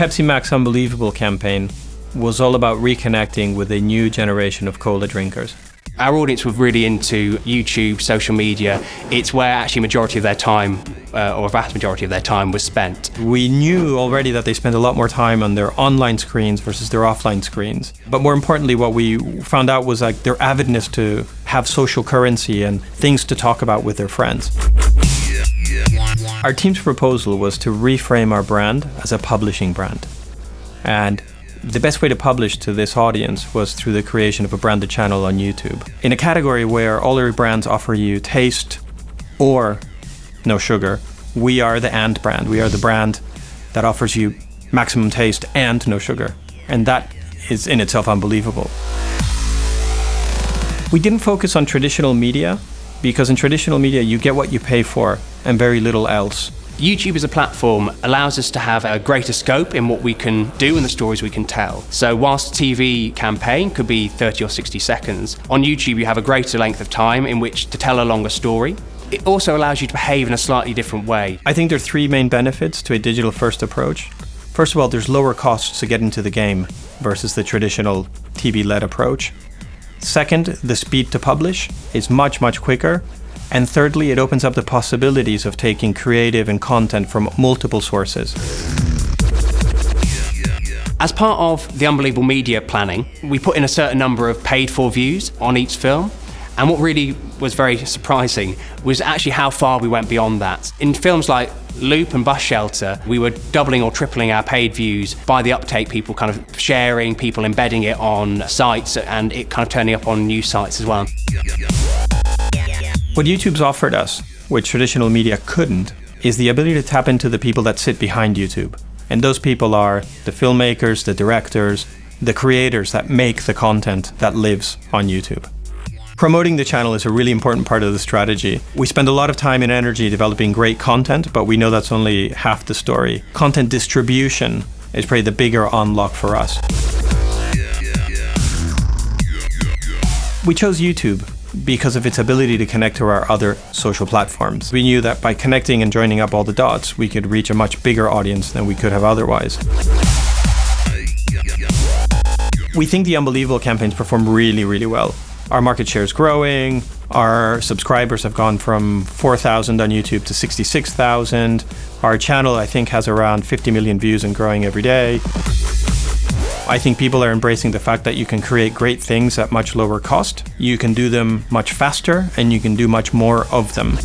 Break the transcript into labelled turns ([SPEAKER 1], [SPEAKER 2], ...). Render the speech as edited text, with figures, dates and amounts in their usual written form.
[SPEAKER 1] Pepsi Mac's Unbelievable campaign was all about reconnecting with a new generation of cola drinkers.
[SPEAKER 2] Our audience was really into YouTube, social media. It's where actually majority of their time, or a vast majority of their time, was spent.
[SPEAKER 1] We knew already that they spent a lot more time on their online screens versus their offline screens. But more importantly, what we found out was like their avidness to have social currency and things to talk about with their friends. Our team's proposal was to reframe our brand as a publishing brand. And the best way to publish to this audience was through the creation of a branded channel on YouTube. In a category where all our brands offer you taste or no sugar, we are the and brand. We are the brand that offers you maximum taste and no sugar. And that is in itself unbelievable. We didn't focus on traditional media because in traditional media you get what you pay for and very little else.
[SPEAKER 2] YouTube as a platform allows us to have a greater scope in what we can do and the stories we can tell. So whilst a TV campaign could be 30 or 60 seconds, on YouTube you have a greater length of time in which to tell a longer story. It also allows you to behave in a slightly different way.
[SPEAKER 1] I think there are three main benefits to a digital-first approach. First of all, there's lower costs to get into the game versus the traditional TV-led approach. Second, the speed to publish is much, much quicker. And thirdly, it opens up the possibilities of taking creative and content from multiple sources.
[SPEAKER 2] As part of the Unbelievable media planning, we put in a certain number of paid-for views on each film. And what really was very surprising was actually how far we went beyond that. In films like Loop and Bus Shelter, we were doubling or tripling our paid views by the uptake, people kind of sharing, people embedding it on sites, and it kind of turning up on news sites as well.
[SPEAKER 1] What YouTube's offered us, which traditional media couldn't, is the ability to tap into the people that sit behind YouTube. And those people are the filmmakers, the directors, the creators that make the content that lives on YouTube. Promoting the channel is a really important part of the strategy. We spend a lot of time and energy developing great content, but we know that's only half the story. Content distribution is probably the bigger unlock for us. We chose YouTube because of its ability to connect to our other social platforms. We knew that by connecting and joining up all the dots, we could reach a much bigger audience than we could have otherwise. We think the Unbelievable campaigns perform really, really well. Our market share is growing. Our subscribers have gone from 4,000 on YouTube to 66,000. Our channel, I think, has around 50 million views and growing every day. I think people are embracing the fact that you can create great things at much lower cost. You can do them much faster and you can do much more of them.